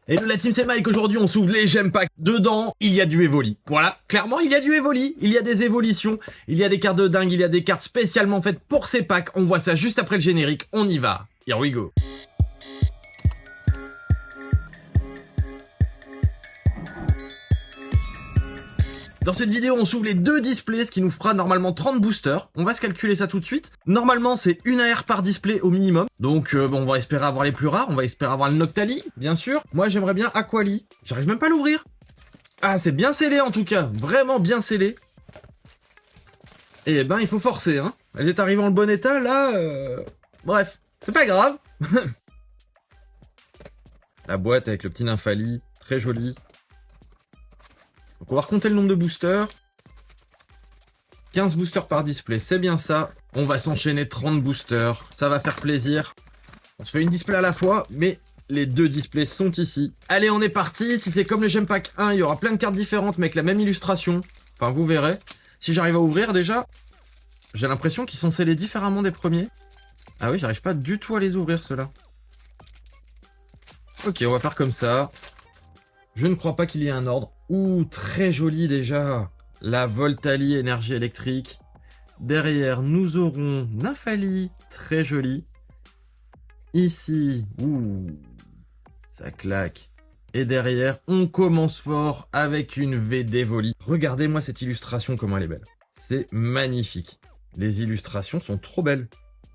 Et de la team c'est Mike, aujourd'hui on s'ouvre les Gem Pack. Dedans, il y a du Evoli. Voilà, clairement il y a du Evoli, il y a des évolutions, il y a des cartes de dingue, il y a des cartes spécialement faites pour ces packs. On voit ça juste après le générique, on y va. Here we go. Dans cette vidéo, on s'ouvre les deux displays, ce qui nous fera normalement 30 boosters. On va se calculer ça tout de suite. Normalement, c'est une AR par display au minimum. Donc, bon, on va espérer avoir les plus rares. On va espérer avoir le Noctali, bien sûr. Moi, j'aimerais bien Aquali. J'arrive même pas à l'ouvrir. Ah, c'est bien scellé en tout cas. Vraiment bien scellé. Et ben, il faut forcer, hein. Elle est arrivée en le bon état, là. Bref, c'est pas grave. La boîte avec le petit Nymphali. Très joli. Donc on va recompter le nombre de boosters. 15 boosters par display, c'est bien ça. On va s'enchaîner 30 boosters, ça va faire plaisir. On se fait une display à la fois, mais les deux displays sont ici. Allez, on est parti. Si c'est comme les Gem Pack 1, il y aura plein de cartes différentes, mais avec la même illustration. Enfin, vous verrez. Si j'arrive à ouvrir déjà, j'ai l'impression qu'ils sont scellés différemment des premiers. Ah oui, j'arrive pas du tout à les ouvrir, ceux-là. Ok, on va faire comme ça. Je ne crois pas qu'il y ait un ordre. Ouh, très joli déjà. La Voltali énergie électrique. Derrière, nous aurons Nymphali, très joli. Ici, ouh, ça claque. Et derrière, on commence fort avec une VD Voli. Regardez-moi cette illustration, comment elle est belle. C'est magnifique. Les illustrations sont trop belles.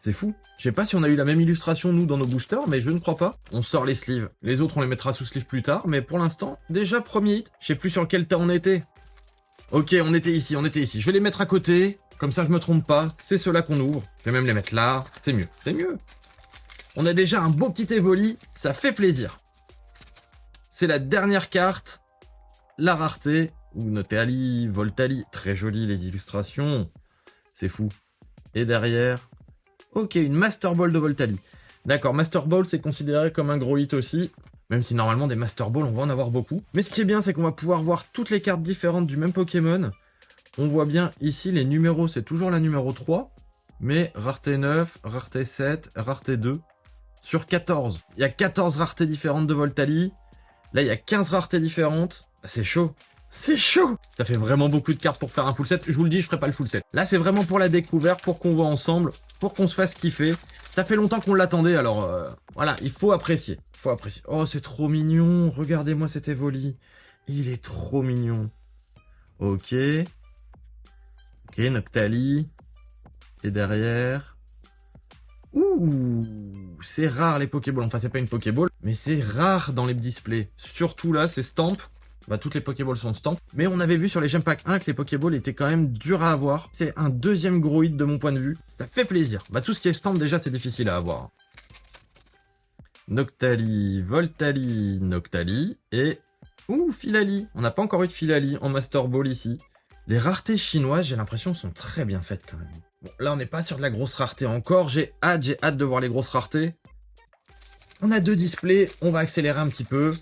C'est fou. Je sais pas si on a eu la même illustration, nous, dans nos boosters, mais je ne crois pas. On sort les sleeves. Les autres, on les mettra sous sleeve plus tard, mais pour l'instant, déjà premier hit. Je sais plus sur lequel tas on était. Ok, on était ici. Je vais les mettre à côté, comme ça je me trompe pas. C'est ceux-là qu'on ouvre. Je vais même les mettre là. C'est mieux, c'est mieux. On a déjà un beau petit Evoli, ça fait plaisir. C'est la dernière carte. La rareté. Ou Noctali, Voltali. Très joli les illustrations. C'est fou. Et derrière... Ok, une Master Ball de Voltali. D'accord, Master Ball c'est considéré comme un gros hit aussi. Même si normalement des Master Ball on va en avoir beaucoup. Mais ce qui est bien c'est qu'on va pouvoir voir toutes les cartes différentes du même Pokémon. On voit bien ici les numéros, c'est toujours la numéro 3. Mais rareté 9, rareté 7, rareté 2. Sur 14. Il y a 14 raretés différentes de Voltali. Là il y a 15 raretés différentes. C'est chaud. C'est chaud. Ça fait vraiment beaucoup de cartes pour faire un full set. Je vous le dis, je ferai pas le full set. Là, c'est vraiment pour la découverte, pour qu'on voit ensemble, pour qu'on se fasse kiffer. Ça fait longtemps qu'on l'attendait, alors voilà, il faut apprécier. Faut apprécier. Oh, c'est trop mignon. Regardez-moi cet Evoli. Il est trop mignon. Ok. Ok, Noctali. Et derrière... Ouh, c'est rare les Pokéballs. Enfin, c'est pas une Pokéball, mais c'est rare dans les displays. Surtout là, c'est Stamp. Bah, toutes les Pokéballs sont Stamp. Mais on avait vu sur les Gem Pack 1 que les Pokéballs étaient quand même durs à avoir. C'est un deuxième gros hit de mon point de vue. Ça fait plaisir. Bah, tout ce qui est Stamp, déjà, c'est difficile à avoir. Noctali, Voltali, Noctali et... Ouh, Filali. On n'a pas encore eu de Filali en Master Ball ici. Les raretés chinoises, j'ai l'impression, sont très bien faites quand même. Bon, là, on n'est pas sur de la grosse rareté encore. J'ai hâte de voir les grosses raretés. On a deux displays. On va accélérer un petit peu.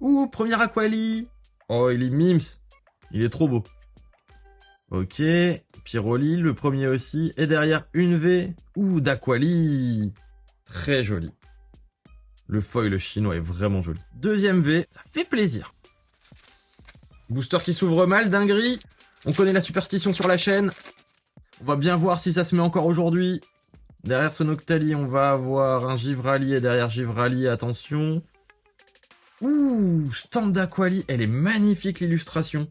Ouh, premier Aquali. Oh, il est mims. Il est trop beau. Ok, Pyroli, le premier aussi. Et derrière, une V. Ouh, d'Aquali. Très joli. Le foil chinois est vraiment joli. Deuxième V, ça fait plaisir. Booster qui s'ouvre mal, dinguerie. On connaît la superstition sur la chaîne. On va bien voir si ça se met encore aujourd'hui. Derrière ce Noctali, on va avoir un Givrali. Et derrière Givrali, attention... Ouh, Stamp d'Aquali, elle est magnifique l'illustration.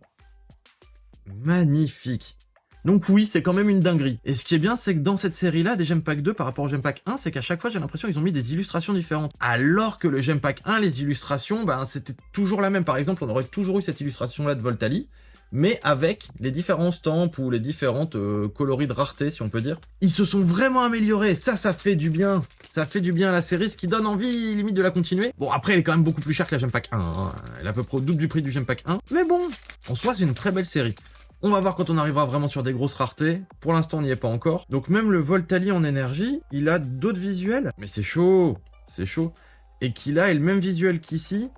Magnifique. Donc oui, c'est quand même une dinguerie. Et ce qui est bien, c'est que dans cette série-là, des Gem Pack 2 par rapport au Gem Pack 1, c'est qu'à chaque fois, j'ai l'impression qu'ils ont mis des illustrations différentes. Alors que le Gem Pack 1, les illustrations, ben, c'était toujours la même. Par exemple, on aurait toujours eu cette illustration-là de Voltali, mais avec les différents stamps ou les différentes coloris de rareté, si on peut dire. Ils se sont vraiment améliorés, ça fait du bien. Ça fait du bien à la série, ce qui donne envie, limite, de la continuer. Bon, après, elle est quand même beaucoup plus chère que la Gem Pack 1. Hein. Elle est à peu près au double du prix du Gem Pack 1. Mais bon, en soi, c'est une très belle série. On va voir quand on arrivera vraiment sur des grosses raretés. Pour l'instant, on n'y est pas encore. Donc même le Voltali en énergie, il a d'autres visuels. Mais c'est chaud, c'est chaud. Et qu'il a le même visuel qu'ici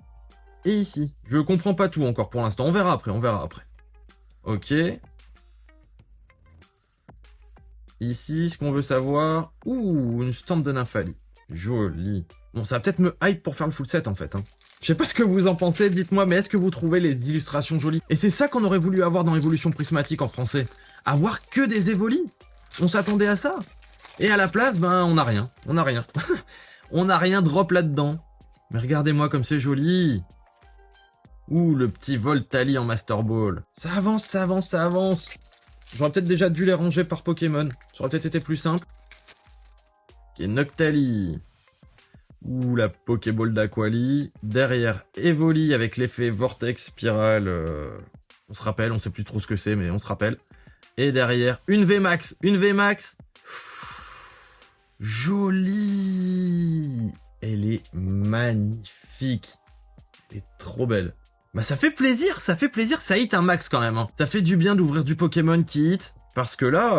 et ici. Je comprends pas tout encore pour l'instant. On verra après, on verra après. Ok. Ici, ce qu'on veut savoir... Ouh, une stamp de Nymphali. Joli. Bon, ça va peut-être me hype pour faire le full set, en fait. Hein. Je sais pas ce que vous en pensez, dites-moi, mais est-ce que vous trouvez les illustrations jolies? Et c'est ça qu'on aurait voulu avoir dans Évolution Prismatique en français. Avoir que des évolis. On s'attendait à ça. Et à la place, ben, on n'a rien. On n'a rien. On n'a rien drop là-dedans. Mais regardez-moi comme c'est joli. Ouh, le petit Voltali en Master Ball. Ça avance, ça avance, ça avance. J'aurais peut-être déjà dû les ranger par Pokémon. Ça aurait peut-être été plus simple. Ok, Noctali. Ouh, la Pokéball d'Aquali. Derrière, Evoli avec l'effet Vortex Spirale. On se rappelle, on sait plus trop ce que c'est, mais on se rappelle. Et derrière, une VMAX. Une VMAX. Jolie. Elle est magnifique. Elle est trop belle. Bah ça fait plaisir, ça hit un max quand même. Hein. Ça fait du bien d'ouvrir du Pokémon qui hit. Parce que là,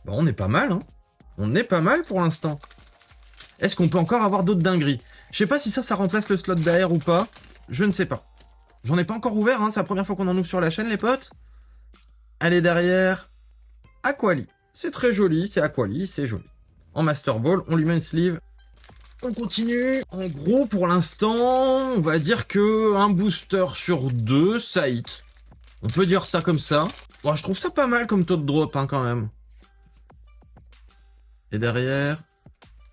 bah on est pas mal. Hein. On est pas mal pour l'instant. Est-ce qu'on peut encore avoir d'autres dingueries? Je sais pas si ça remplace le slot derrière ou pas. Je ne sais pas. J'en ai pas encore ouvert, hein. C'est la première fois qu'on en ouvre sur la chaîne, les potes. Allez, derrière. Aquali. C'est très joli, c'est Aquali, c'est joli. En Master Ball, on lui met une sleeve. On continue. En gros, pour l'instant, on va dire que un booster sur 2, ça hit. On peut dire ça comme ça. Bon, je trouve ça pas mal comme taux de drop, hein, quand même. Et derrière...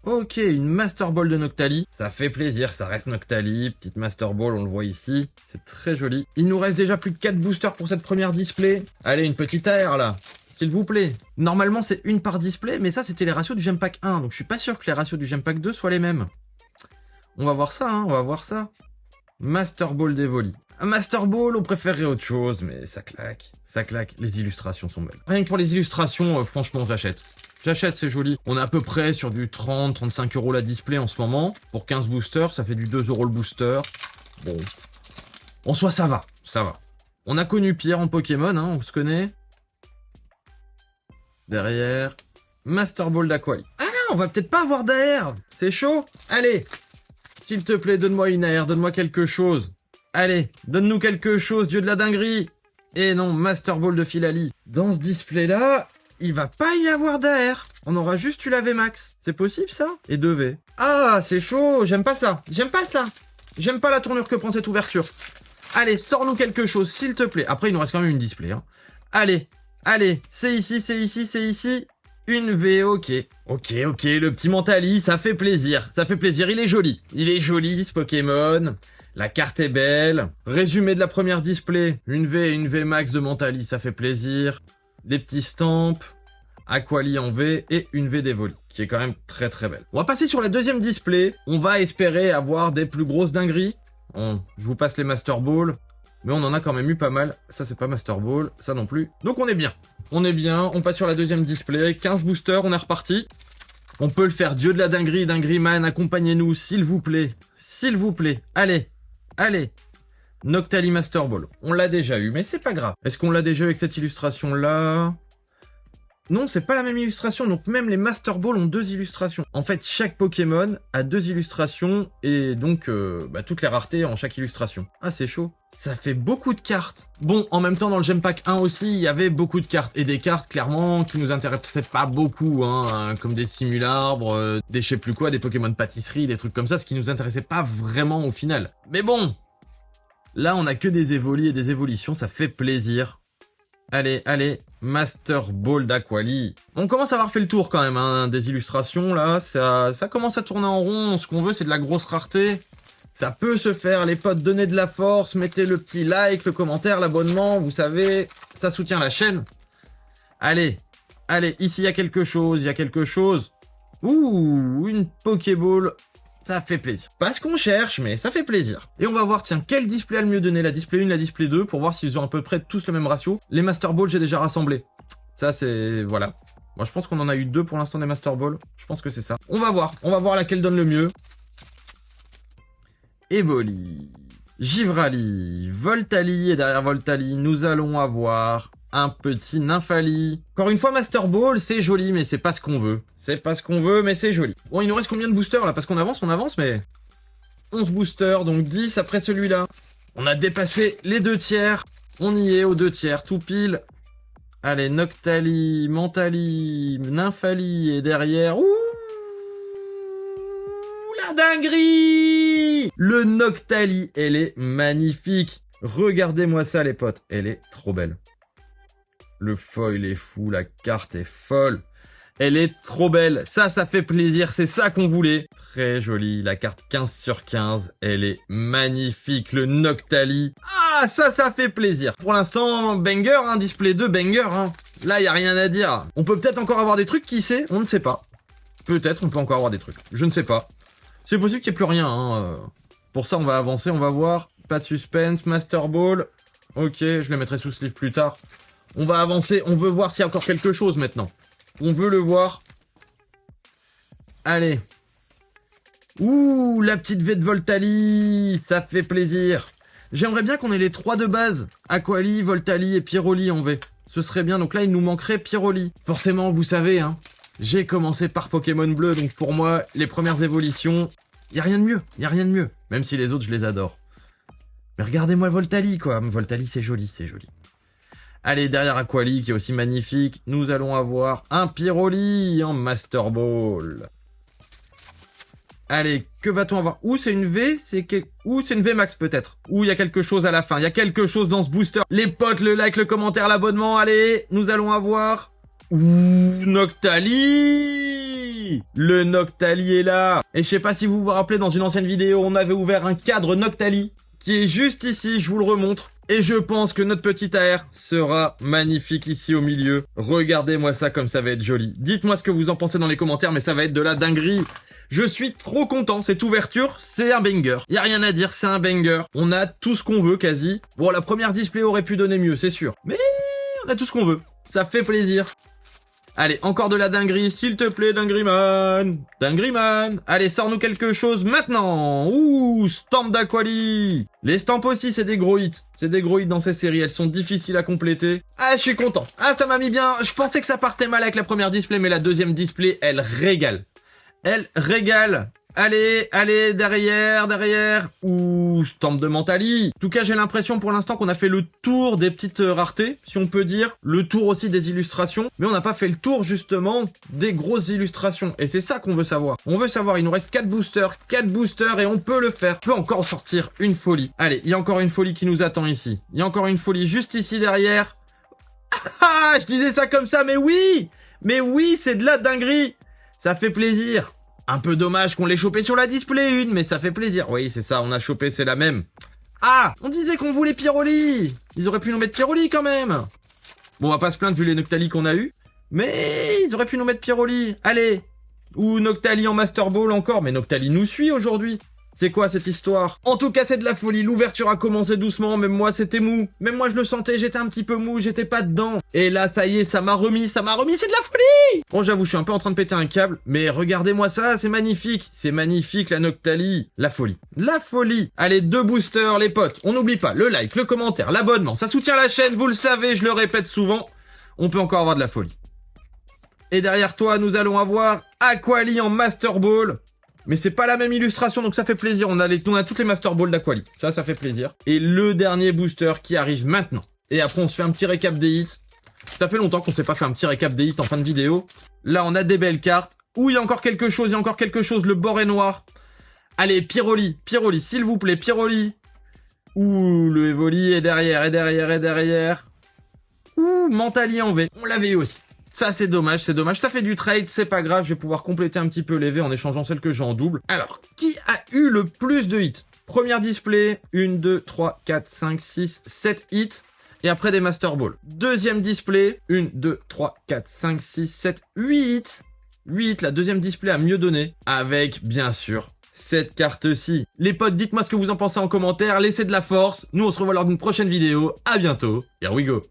Ok, une Master Ball de Noctali. Ça fait plaisir, ça reste Noctali. Petite Master Ball, on le voit ici. C'est très joli. Il nous reste déjà plus de 4 boosters pour cette première display. Allez, une petite AR, là. S'il vous plaît. Normalement, c'est une par display, mais ça, c'était les ratios du Gem Pack 1. Donc, je suis pas sûr que les ratios du Gem Pack 2 soient les mêmes. On va voir ça, hein, on va voir ça. Master Ball d'Evoli. Un Master Ball, on préférerait autre chose, mais ça claque. Ça claque. Les illustrations sont belles. Rien que pour les illustrations, franchement, j'achète. J'achète, c'est joli. On est à peu près sur du 30-35 € la display en ce moment. Pour 15 boosters, ça fait du 2 € le booster. Bon. En soi, ça va. Ça va. On a connu pire en Pokémon, hein, on se connaît. Derrière, Master Ball d'Aquali. Ah non, on va peut-être pas avoir d'AR. C'est chaud. Allez, s'il te plaît, donne-moi une AR, donne-moi quelque chose. Allez, donne-nous quelque chose, dieu de la dinguerie. Et non, Master Ball de Filali. Dans ce display-là, il va pas y avoir d'AR. On aura juste eu la VMAX. C'est possible, ça? Et 2V. Ah, c'est chaud, j'aime pas ça. J'aime pas ça. J'aime pas la tournure que prend cette ouverture. Allez, sors-nous quelque chose, s'il te plaît. Après, il nous reste quand même une display. Hein. Allez. Allez, c'est ici, c'est ici, c'est ici. Une V, ok. Ok, le petit Mentali, ça fait plaisir. Ça fait plaisir, il est joli. Il est joli, ce Pokémon. La carte est belle. Résumé de la première display. Une V et une V max de Mentali, ça fait plaisir. Des petits stamps. Aquali en V et une V d'Evoli, qui est quand même très très belle. On va passer sur la deuxième display. On va espérer avoir des plus grosses dingueries. Bon, je vous passe les Master Ball. Mais on en a quand même eu pas mal. Ça, c'est pas Master Ball. Ça non plus. Donc, on est bien. On est bien. On passe sur la deuxième display. 15 boosters. On est reparti. On peut le faire. Dieu de la dinguerie. Dinguerie man. Accompagnez-nous, s'il vous plaît. S'il vous plaît. Allez. Allez. Noctali Master Ball. On l'a déjà eu, mais c'est pas grave. Est-ce qu'on l'a déjà eu avec cette illustration-là? Non, c'est pas la même illustration, donc même les Master Ball ont 2 illustrations. En fait, chaque Pokémon a 2 illustrations, et donc toutes les raretés en chaque illustration. Ah, c'est chaud. Ça fait beaucoup de cartes. Bon, en même temps, dans le Gem Pack 1 aussi, il y avait beaucoup de cartes. Et des cartes, clairement, qui nous intéressaient pas beaucoup, hein, comme des simularbres, des je sais plus quoi, des Pokémon pâtisserie, des trucs comme ça, ce qui nous intéressait pas vraiment au final. Mais bon, là, on a que des évolis et des évolutions, ça fait plaisir. Allez, allez, Master Ball d'Aquali. On commence à avoir fait le tour quand même, hein, des illustrations, là. Ça commence à tourner en rond. Ce qu'on veut, c'est de la grosse rareté. Ça peut se faire, les potes, donnez de la force, mettez le petit like, le commentaire, l'abonnement, vous savez, ça soutient la chaîne. Allez, allez, ici, il y a quelque chose, Ouh, une Pokéball. Ça fait plaisir. Pas ce qu'on cherche, mais ça fait plaisir. Et on va voir, tiens, quel display a le mieux donné, la display 1, la display 2, pour voir s'ils ont à peu près tous le même ratio. Les Master Ball, j'ai déjà rassemblé. Ça, c'est... voilà. Moi, je pense qu'on en a eu 2 pour l'instant des Master Ball. Je pense que c'est ça. On va voir laquelle donne le mieux. Evoli, Givrali, Voltali, et derrière Voltali, nous allons avoir un petit Nymphali. Encore une fois, Master Ball, c'est joli, mais c'est pas ce qu'on veut. C'est pas ce qu'on veut, mais c'est joli. Bon, il nous reste combien de boosters, là? Parce qu'on avance, mais... 11 boosters, donc 10 après celui-là. On a dépassé les 2 tiers. On y est aux 2 tiers, tout pile. Allez, Noctali, Mentali, Nymphali, et derrière... Ouh, dinguerie! Le Noctali, elle est magnifique. Regardez-moi ça, les potes. Elle est trop belle. Le foil est fou, la carte est folle. Elle est trop belle. Ça fait plaisir. C'est ça qu'on voulait. Très jolie. La carte 15/15. Elle est magnifique. Le Noctali. Ah, ça fait plaisir. Pour l'instant, banger, hein. Display 2, banger, hein. Là, y a rien à dire. On peut peut-être encore avoir des trucs, qui sait? On ne sait pas. Peut-être on peut encore avoir des trucs. Je ne sais pas. C'est possible qu'il n'y ait plus rien, hein. Pour ça, on va avancer. On va voir. Pas de suspense. Master Ball. Ok, je les mettrai sous sleeve plus tard. On va avancer. On veut voir s'il y a encore quelque chose maintenant. On veut le voir. Allez. Ouh, la petite V de Voltali. Ça fait plaisir. J'aimerais bien qu'on ait les 3 de base. Aquali, Voltali et Pyroli en V. Ce serait bien. Donc là, il nous manquerait Pyroli. Forcément, vous savez, hein. J'ai commencé par Pokémon Bleu. Donc pour moi, les premières évolutions, y a rien de mieux. Y a rien de mieux. Même si les autres, je les adore. Mais regardez-moi Voltali, quoi. Voltali, c'est joli, c'est joli. Allez, derrière Aquali, qui est aussi magnifique, nous allons avoir un Pyroli en Master Ball. Allez, que va-t-on avoir? Ou c'est une V, ou c'est une V Max peut-être. Ou il y a quelque chose à la fin, il y a quelque chose dans ce booster. Les potes, le like, le commentaire, l'abonnement, allez, nous allons avoir... Ouh, Noctali! Le Noctali est là. Et je sais pas si vous vous rappelez, dans une ancienne vidéo, on avait ouvert un cadre Noctali, qui est juste ici, je vous le remontre. Et je pense que notre petit AR sera magnifique ici au milieu. Regardez-moi ça comme ça va être joli. Dites-moi ce que vous en pensez dans les commentaires, mais ça va être de la dinguerie. Je suis trop content, cette ouverture, c'est un banger. Y a rien à dire, c'est un banger. On a tout ce qu'on veut quasi. Bon, la première display aurait pu donner mieux, c'est sûr. Mais on a tout ce qu'on veut. Ça fait plaisir. Allez, encore de la dinguerie, s'il te plaît, Dingueryman. Dingueryman. Allez, sors-nous quelque chose maintenant. Ouh, stamp d'Aquali. Les stamps aussi, c'est des gros hits. C'est des gros hits dans ces séries, elles sont difficiles à compléter. Ah, je suis content. Ah, ça m'a mis bien. Je pensais que ça partait mal avec la première display, mais la deuxième display, elle régale. Elle régale. Allez, allez, derrière. Ouh, stamp de Mentali. En tout cas, j'ai l'impression pour l'instant qu'on a fait le tour des petites raretés, si on peut dire. Le tour aussi des illustrations. Mais on n'a pas fait le tour, justement, des grosses illustrations. Et c'est ça qu'on veut savoir. On veut savoir, il nous reste 4 boosters et on peut le faire. On peut encore sortir une folie. Allez, il y a encore une folie qui nous attend ici. Il y a encore une folie juste ici derrière. Ah, je disais ça comme ça, mais oui! Mais oui, c'est de la dinguerie! Ça fait plaisir. Un peu dommage qu'on l'ait chopé sur la display 1, mais ça fait plaisir. Oui, c'est ça, on a chopé, c'est la même. Ah, on disait qu'on voulait Pyroli. Ils auraient pu nous mettre Pyroli quand même. Bon, on va pas se plaindre vu les Noctali qu'on a eu. Mais ils auraient pu nous mettre Pyroli. Allez. Ou Noctali en Master Ball encore. Mais Noctali nous suit aujourd'hui. C'est quoi cette histoire? En tout cas, c'est de la folie. L'ouverture a commencé doucement. Même moi, c'était mou. Même moi, je le sentais. J'étais un petit peu mou. J'étais pas dedans. Et là, ça y est, ça m'a remis. C'est de la folie! Bon, j'avoue, je suis un peu en train de péter un câble. Mais regardez-moi ça. C'est magnifique. C'est magnifique, la Noctali. La folie. La folie. Allez, 2 boosters, les potes. On n'oublie pas le like, le commentaire, l'abonnement. Ça soutient la chaîne. Vous le savez, je le répète souvent. On peut encore avoir de la folie. Et derrière toi, nous allons avoir Aquali en Master Ball. Mais c'est pas la même illustration, donc ça fait plaisir. On a toutes les Master Ball d'Aquali. Ça fait plaisir. Et le dernier booster qui arrive maintenant. Et après, on se fait un petit récap des hits. Ça fait longtemps qu'on s'est pas fait un petit récap des hits en fin de vidéo. Là, on a des belles cartes. Ouh, il y a encore quelque chose, Le bord est noir. Allez, Pyroli, s'il vous plaît, Pyroli. Ouh, le Evoli est derrière. Ouh, Mentali en V. On l'avait eu aussi. Ça, c'est dommage. Ça fait du trade, c'est pas grave. Je vais pouvoir compléter un petit peu les V en échangeant celles que j'ai en double. Alors, qui a eu le plus de hits? Première display, 1, 2, 3, 4, 5, 6, 7 hits. Et après des Master Ball. Deuxième display, 1, 2, 3, 4, 5, 6, 7, 8 hits. 8 hits, la deuxième display a mieux donné. Avec, bien sûr, cette carte-ci. Les potes, dites-moi ce que vous en pensez en commentaire. Laissez de la force. Nous, on se revoit lors d'une prochaine vidéo. À bientôt. Here we go.